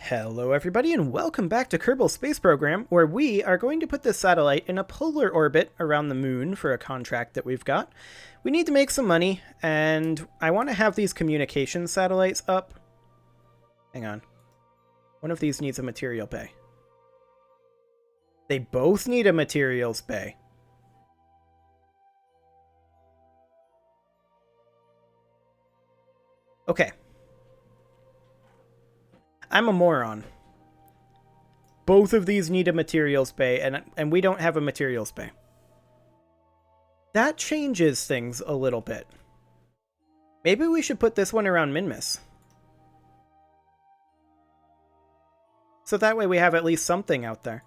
Hello everybody and welcome back to Kerbal Space Program, where we are going to put this satellite in a polar orbit around the moon for a contract that we've got. We need to make some money, and I want to have these communication satellites up. Hang on. One of these needs a material bay. They both need a materials bay. Okay. I'm a moron. Both of these need a materials bay, and we don't have a materials bay. That changes things a little bit. Maybe we should put this one around Minmus. So that way we have at least something out there.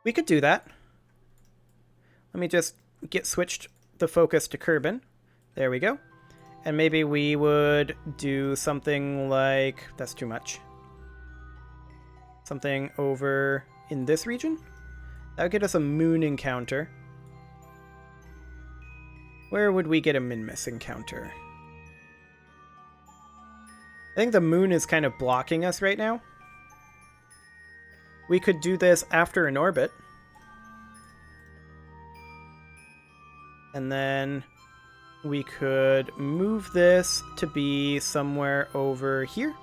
We could do that. Let me just get switched the focus to Kerbin. There we go. And maybe we would do something like... That's too much. Something over in this region? That would get us a moon encounter. Where would we get a Minmus encounter? I think the moon is kind of blocking us right now. We could do this after an orbit. And then we could move this to be somewhere over here.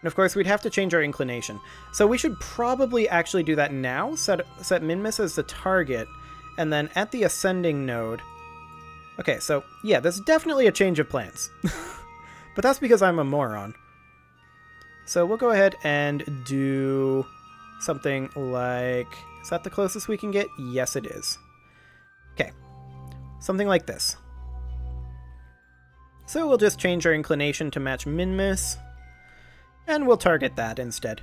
And of course, we'd have to change our inclination. So we should probably actually do that now. Set Minmus as the target. And then at the ascending node... Okay, so yeah, there's definitely a change of plans. But that's because I'm a moron. So we'll go ahead and do something like... Is that the closest we can get? Yes, it is. Okay. Something like this. So we'll just change our inclination to match Minmus. And we'll target that instead.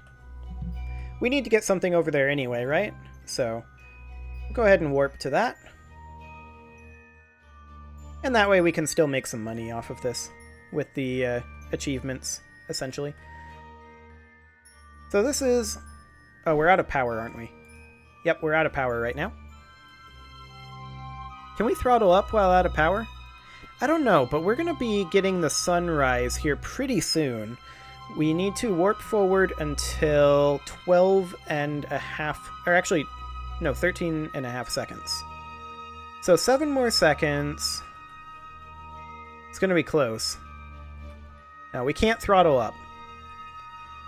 We need to get something over there anyway, right? So we'll go ahead and warp to that. And that way we can still make some money off of this with the achievements, essentially. So this is... Oh, we're out of power, aren't we? Yep, we're out of power right now. Can we throttle up while out of power? I don't know, but we're going to be getting the sunrise here pretty soon. We need to warp forward until 12 and a half, or actually, no, 13 and a half seconds. So 7 more seconds. It's going to be close. Now, we can't throttle up.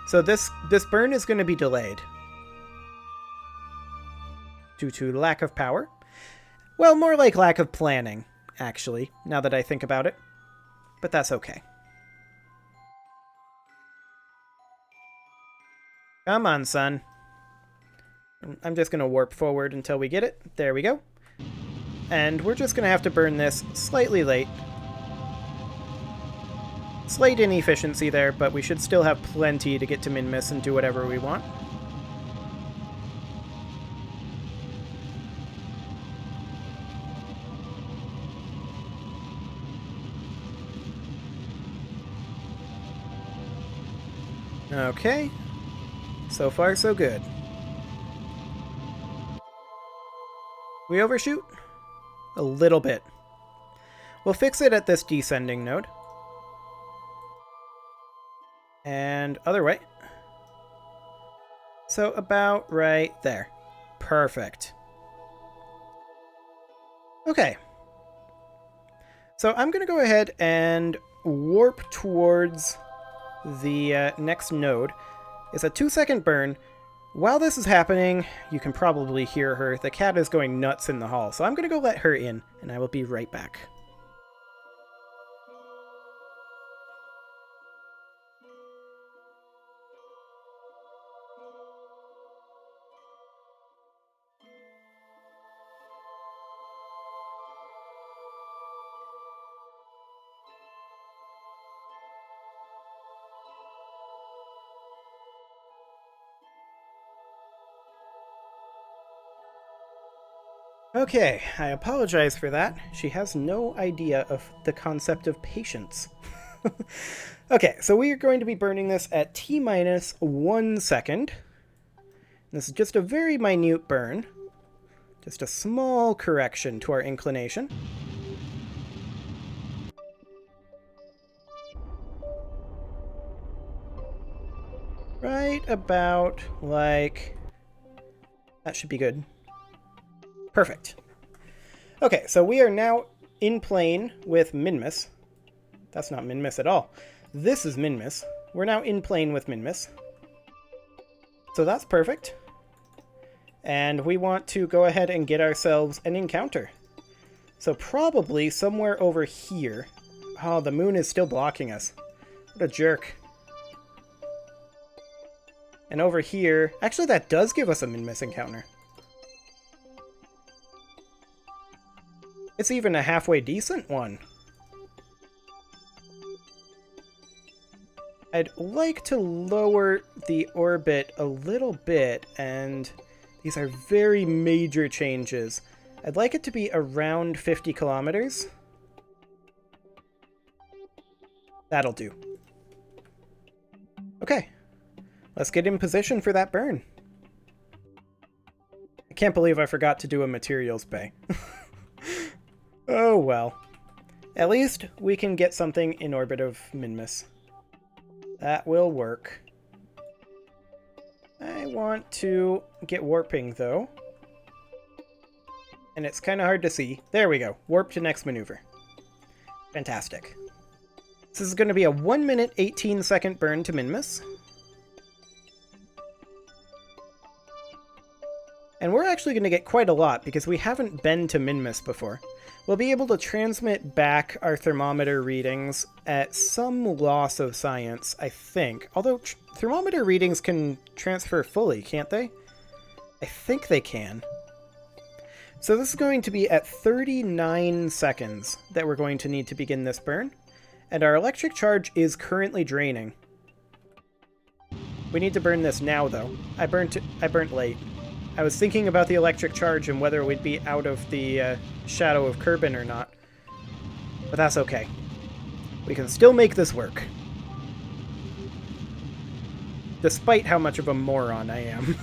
So this burn is going to be delayed. Due to lack of power. Well, more like lack of planning, actually, now that I think about it. But that's okay. Come on, son. I'm just going to warp forward until we get it. There we go. And we're just going to have to burn this slightly late. Slight inefficiency there, but we should still have plenty to get to Minmus and do whatever we want. Okay. So far, so good. We overshoot? A little bit. We'll fix it at this descending node. And other way. So about right there. Perfect. Okay. So I'm going to go ahead and warp towards the next node. It's a 2-second burn. While this is happening, you can probably hear her. The cat is going nuts in the hall, so I'm going to go let her in, and I will be right back. Okay, I apologize for that. She has no idea of the concept of patience. Okay, so we are going to be burning this at T-minus 1 second. This is just a very minute burn. Just a small correction to our inclination. Right about like... That should be good. Perfect. Okay, so we are now in plane with Minmus. That's not Minmus at all. This is Minmus. We're now in plane with Minmus. So that's perfect. And we want to go ahead and get ourselves an encounter. So probably somewhere over here. Oh, the moon is still blocking us. What a jerk. And over here... Actually, that does give us a Minmus encounter. It's even a halfway decent one. I'd like to lower the orbit a little bit, and these are very major changes. I'd like it to be around 50 kilometers. That'll do. Okay. Let's get in position for that burn. I can't believe I forgot to do a materials bay. Oh well. At least we can get something in orbit of Minmus. That will work. I want to get warping though. And it's kind of hard to see. There we go. Warp to next maneuver. Fantastic. This is going to be a 1 minute 18 second burn to Minmus. And we're actually going to get quite a lot because we haven't been to Minmus before. We'll be able to transmit back our thermometer readings at some loss of science, I think. Although thermometer readings can transfer fully, can't they? I think they can. So this is going to be at 39 seconds that we're going to need to begin this burn. And our electric charge is currently draining. We need to burn this now, though. I burnt late. I was thinking about the electric charge and whether we'd be out of the shadow of Kerbal or not. But that's okay. We can still make this work. Despite how much of a moron I am.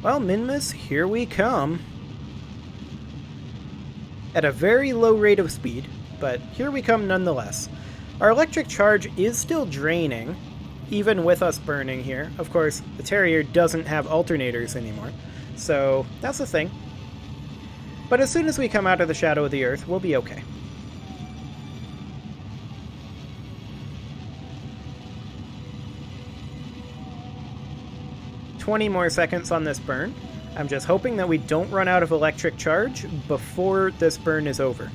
Well, Minmus, here we come. At a very low rate of speed, but here we come nonetheless. Our electric charge is still draining, even with us burning here. Of course, the Terrier doesn't have alternators anymore, so that's the thing. But as soon as we come out of the shadow of the Earth, we'll be okay. $20 more seconds on this burn. I'm just hoping that we don't run out of electric charge before this burn is over.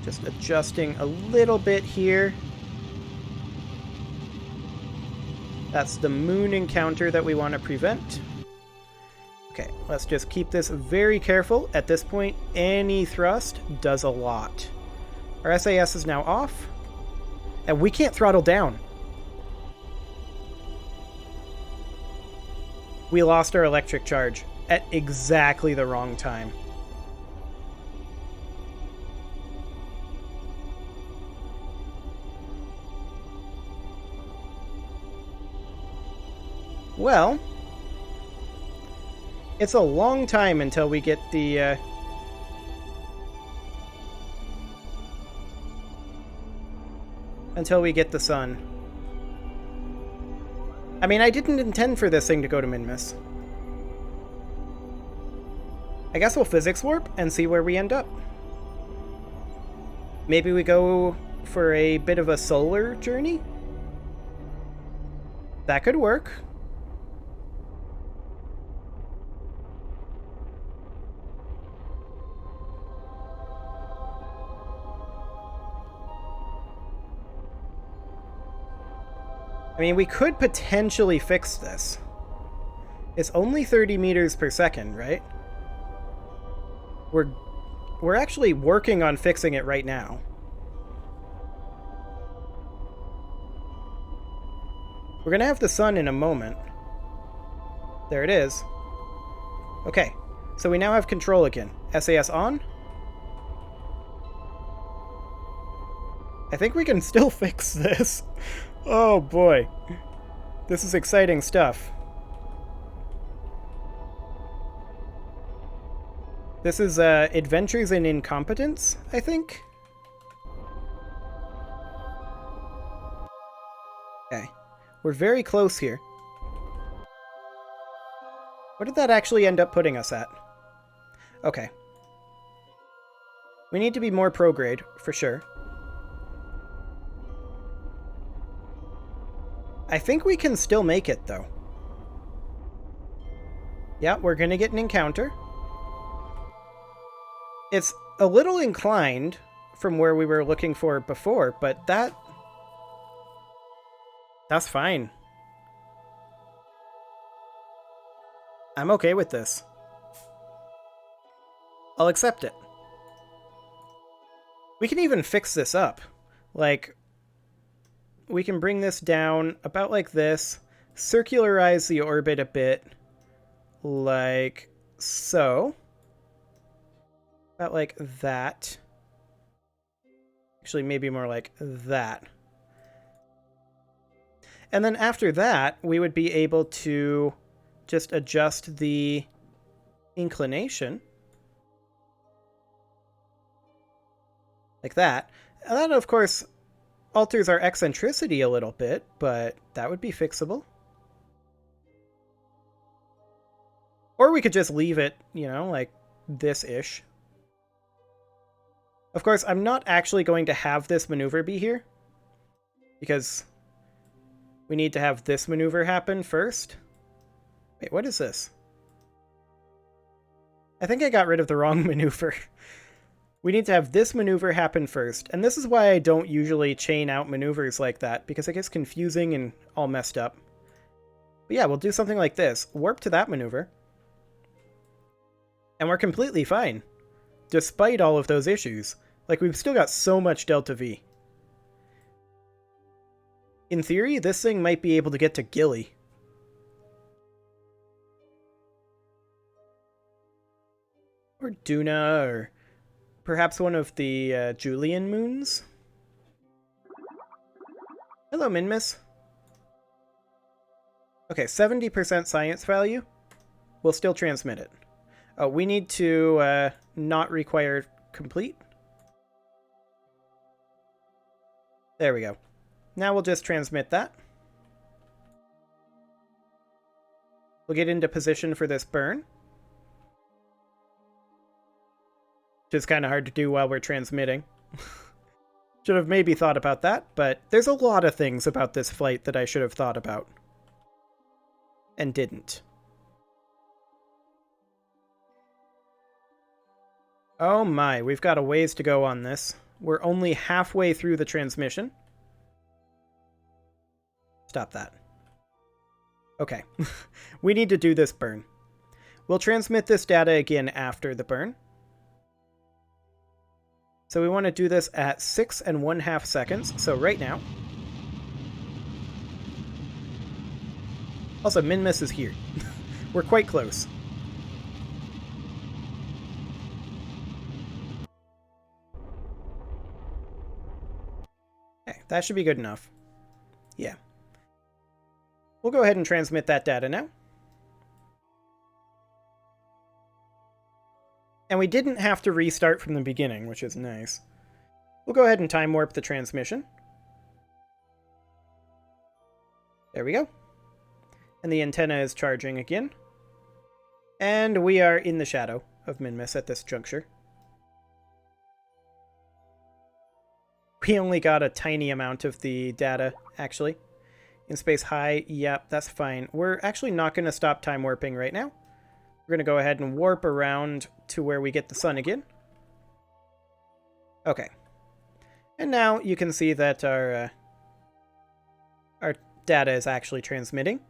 Just adjusting a little bit here. That's the moon encounter that we want to prevent. Okay, let's just keep this very careful. At this point, any thrust does a lot. Our SAS is now off, and we can't throttle down. We lost our electric charge at exactly the wrong time. Well, it's a long time until we get the sun. I mean, I didn't intend for this thing to go to Minmus. I guess we'll physics warp and see where we end up. Maybe we go for a bit of a solar journey? That could work. I mean, we could potentially fix this. It's only 30 meters per second, right? We're actually working on fixing it right now. We're gonna have the sun in a moment. There it is. Okay, so we now have control again. SAS on. I think we can still fix this. Oh boy. This is exciting stuff. This is Adventures in Incompetence, I think? Okay. We're very close here. What did that actually end up putting us at? Okay. We need to be more prograde, for sure. I think we can still make it, though. Yeah, we're gonna get an encounter. It's a little inclined from where we were looking for before, but that's fine. I'm okay with this. I'll accept it. We can even fix this up. Like, we can bring this down about like this, circularize the orbit a bit, like so. About like that. Actually, maybe more like that. And then after that, we would be able to just adjust the inclination. Like that. And that, of course, alters our eccentricity a little bit, but that would be fixable. Or we could just leave it, you know, like this-ish. Of course, I'm not actually going to have this maneuver be here, because we need to have this maneuver happen first. Wait, what is this? I think I got rid of the wrong maneuver. We need to have this maneuver happen first, and this is why I don't usually chain out maneuvers like that, because it gets confusing and all messed up. But yeah, we'll do something like this. Warp to that maneuver. And we're completely fine, despite all of those issues. Like, we've still got so much delta V. In theory, this thing might be able to get to Gilly. Or Duna, or perhaps one of the Julian moons? Hello, Minmus. Okay, 70% science value. We'll still transmit it. Oh, we need to not require complete. There we go. Now we'll just transmit that. We'll get into position for this burn. Which is kind of hard to do while we're transmitting. Should have maybe thought about that, but there's a lot of things about this flight that I should have thought about. And didn't. Oh my, we've got a ways to go on this. We're only halfway through the transmission. Stop that. Okay. We need to do this burn. We'll transmit this data again after the burn. So we want to do this at 6 1/2 seconds, so right now. Also, Minmus is here. We're quite close. Okay, that should be good enough. Yeah. We'll go ahead and transmit that data now. And we didn't have to restart from the beginning, which is nice. We'll go ahead and time warp the transmission. There we go. And the antenna is charging again. And we are in the shadow of Minmus at this juncture. We only got a tiny amount of the data, actually. In space high, yep, that's fine. We're actually not going to stop time warping right now. We're going to go ahead and warp around to where we get the sun again. Okay. And now you can see that our data is actually transmitting.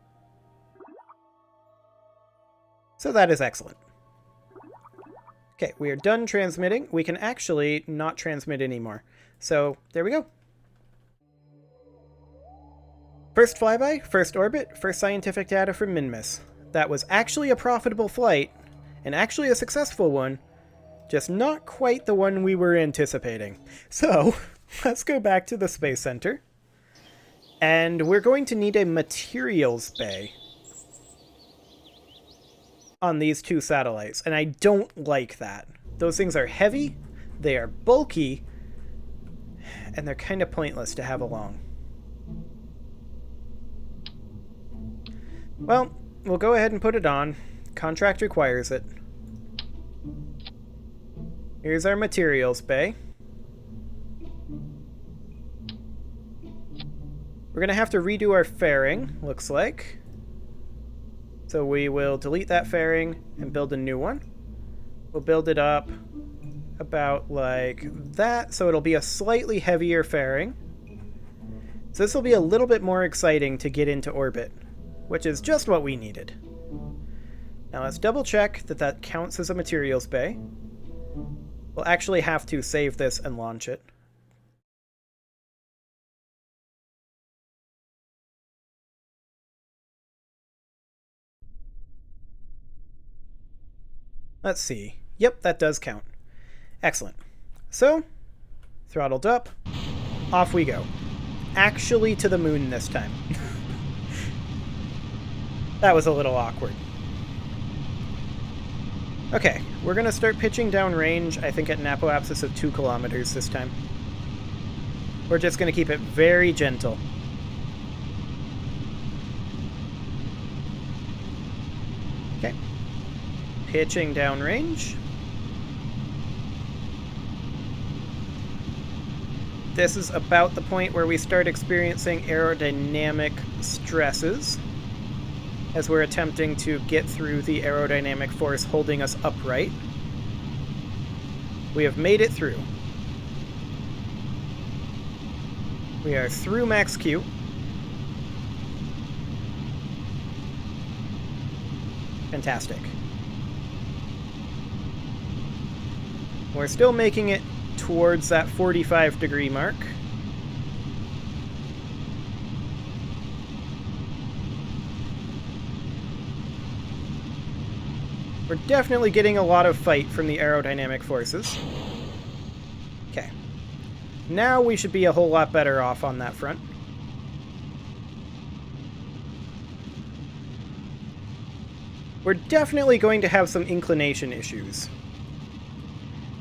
So that is excellent. Okay, we are done transmitting. We can actually not transmit anymore. So there we go. First flyby, first orbit, first scientific data from Minmus. That was actually a profitable flight, and actually a successful one, just not quite the one we were anticipating. So, let's go back to the Space Center, And we're going to need a materials bay on these two satellites, and I don't like that. Those things are heavy, they are bulky, and they're kind of pointless to have along. Well, we'll go ahead and put it on. Contract requires it. Here's our materials bay. We're going to have to redo our fairing, looks like. So we will delete that fairing and build a new one. We'll build it up about like that, so it'll be a slightly heavier fairing. So this will be a little bit more exciting to get into orbit, which is just what we needed. Now let's double check that that counts as a materials bay. We'll actually have to save this and launch it. Let's see. Yep, that does count. Excellent. So, throttled up, off we go. Actually to the moon this time. That was a little awkward. Okay, we're going to start pitching down range, I think at an apoapsis of 2 kilometers this time. We're just going to keep it very gentle. Okay. Pitching down range. This is about the point where we start experiencing aerodynamic stresses as we're attempting to get through the aerodynamic force holding us upright. We have made it through. We are through max Q. Fantastic. We're still making it towards that 45-degree mark. We're definitely getting a lot of fight from the aerodynamic forces. Okay. Now we should be a whole lot better off on that front. We're definitely going to have some inclination issues.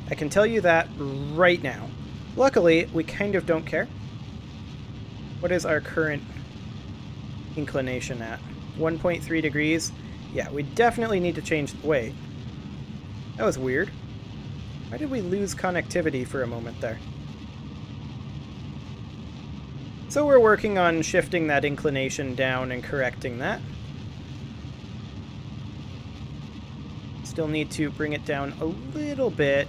I can tell you that right now. Luckily, we kind of don't care. What is our current inclination at? 1.3 degrees? Yeah, we definitely need to change the weight. That was weird. Why did we lose connectivity for a moment there? So we're working on shifting that inclination down and correcting that. Still need to bring it down a little bit.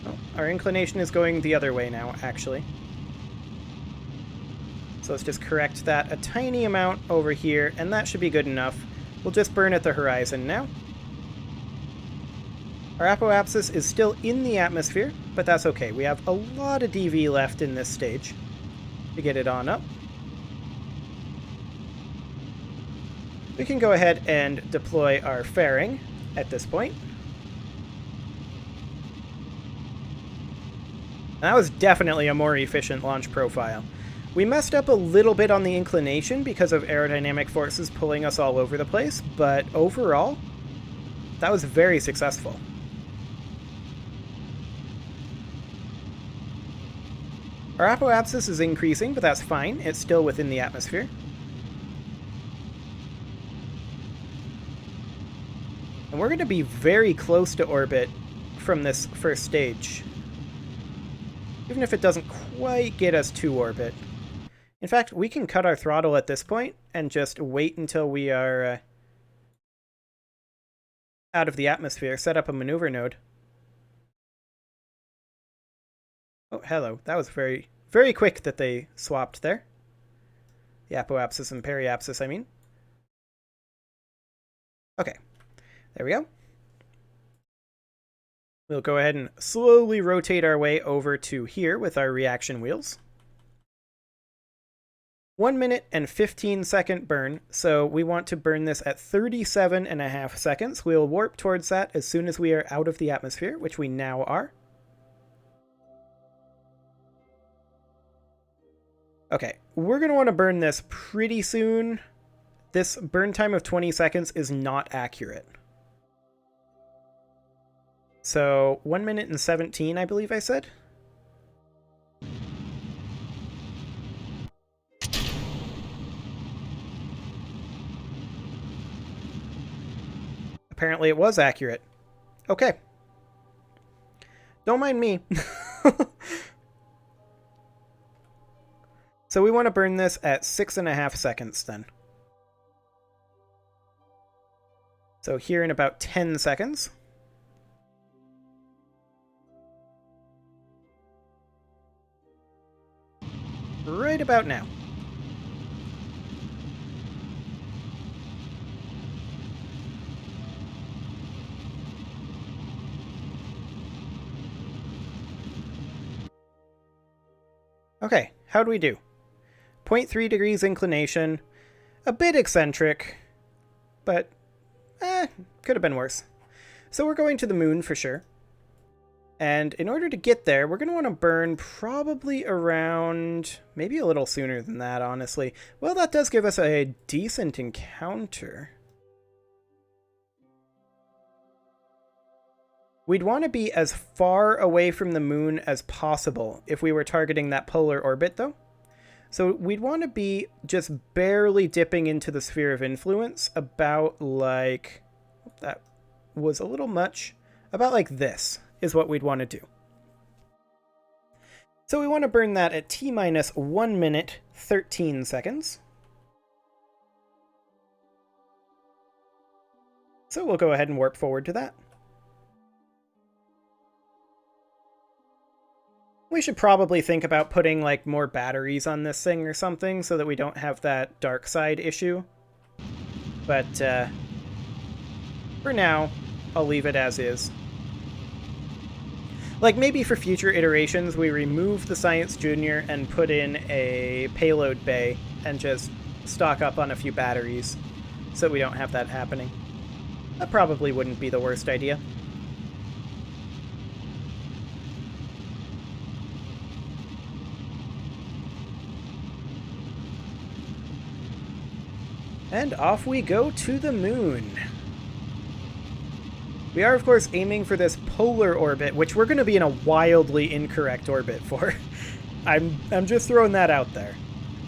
Oh, our inclination is going the other way now, actually. So let's just correct that a tiny amount over here, and that should be good enough. We'll just burn at the horizon now. Our apoapsis is still in the atmosphere, but that's okay. We have a lot of DV left in this stage to get it on up. We can go ahead and deploy our fairing at this point. That was definitely a more efficient launch profile. We messed up a little bit on the inclination because of aerodynamic forces pulling us all over the place, but overall, that was very successful. Our apoapsis is increasing, but that's fine. It's still within the atmosphere. And we're going to be very close to orbit from this first stage, even if it doesn't quite get us to orbit. In fact, we can cut our throttle at this point and just wait until we are out of the atmosphere, set up a maneuver node. Oh, hello. That was very, very quick that they swapped there. The apoapsis and periapsis, I mean. Okay. There we go. We'll go ahead and slowly rotate our way over to here with our reaction wheels. 1 minute and 15 second burn, so we want to burn this at 37.5 seconds. We'll warp towards that as soon as we are out of the atmosphere, which we now are. Okay, we're going to want to burn this pretty soon. This burn time of 20 seconds is not accurate. So 1 minute and 17, I believe I said. Apparently it was accurate. Okay. Don't mind me. So we want to burn this at 6.5 seconds then. So here in about 10 seconds. Right about now. Okay, how do we do? 0.3 degrees inclination, a bit eccentric, but could have been worse. So we're going to the moon for sure. And in order to get there, we're going to want to burn probably around, maybe a little sooner than that, honestly. Well, that does give us a decent encounter. We'd want to be as far away from the moon as possible if we were targeting that polar orbit, though. So we'd want to be just barely dipping into the sphere of influence, about like, that was a little much, about like this is what we'd want to do. So we want to burn that at T-minus 1 minute, 13 seconds. So we'll go ahead and warp forward to that. We should probably think about putting like more batteries on this thing or something so that we don't have that dark side issue. But for now, I'll leave it as is. Like maybe for future iterations, we remove the Science Junior and put in a payload bay and just stock up on a few batteries so we don't have that happening. That probably wouldn't be the worst idea. And off we go to the moon. We are, of course, aiming for this polar orbit, which we're going to be in a wildly incorrect orbit for. I'm just throwing that out there.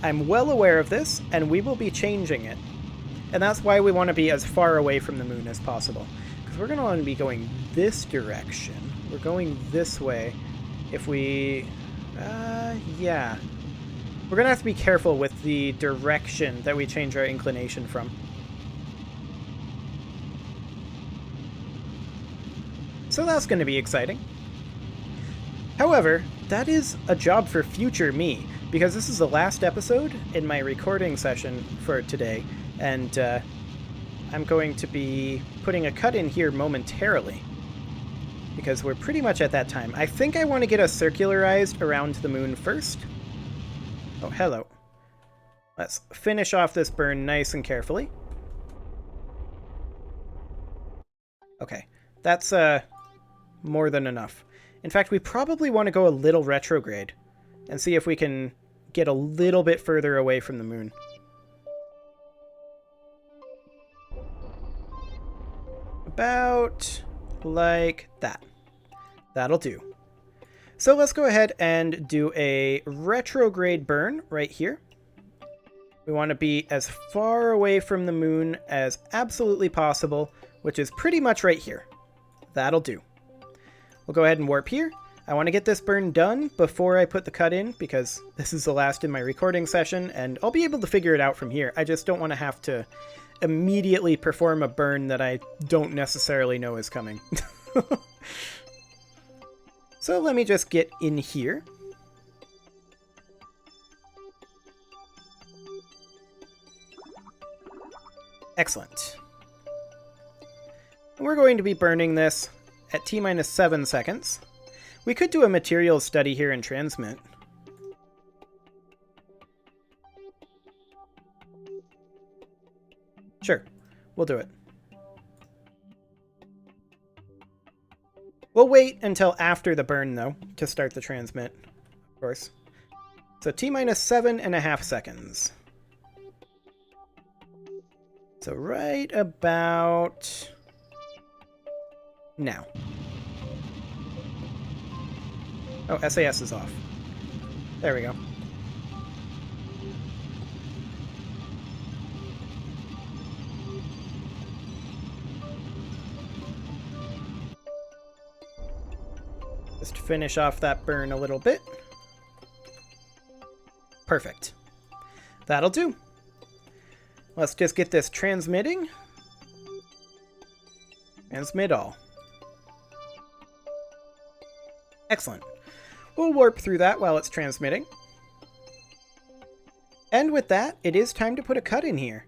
I'm well aware of this, and we will be changing it. And that's why we want to be as far away from the moon as possible. Because we're going to want to be going this direction. We're going this way. If we... yeah. We're going to have to be careful with the direction that we change our inclination from. So that's going to be exciting. However, that is a job for future me, because this is the last episode in my recording session for today, and I'm going to be putting a cut in here momentarily, because we're pretty much at that time. I think I want to get us circularized around the moon first. Oh, hello. Let's finish off this burn nice and carefully. Okay, that's more than enough. In fact, we probably want to go a little retrograde and see if we can get a little bit further away from the moon. About like that. That'll do. So let's go ahead and do a retrograde burn right here. We want to be as far away from the moon as absolutely possible, which is pretty much right here. That'll do. We'll go ahead and warp here. I want to get this burn done before I put the cut in, because this is the last in my recording session, and I'll be able to figure it out from here. I just don't want to have to immediately perform a burn that I don't necessarily know is coming. So let me just get in here. Excellent. We're going to be burning this at T-minus 7 seconds. We could do a materials study here and transmit. Sure, we'll do it. We'll wait until after the burn, though, to start the transmit, of course. So T-minus 7.5 seconds. So right about now. Oh, SAS is off. There we go. Just finish off that burn a little bit. Perfect. That'll do. Let's just get this transmitting. Transmit all. Excellent. We'll warp through that while it's transmitting. And with that, it is time to put a cut in here.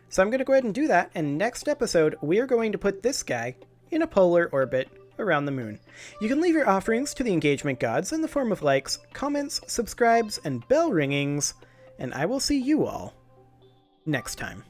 So I'm going to go ahead and do that, and next episode, we are going to put this guy in a polar orbit around the moon. You can leave your offerings to the engagement gods in the form of likes, comments, subscribes, and bell ringings, and I will see you all next time.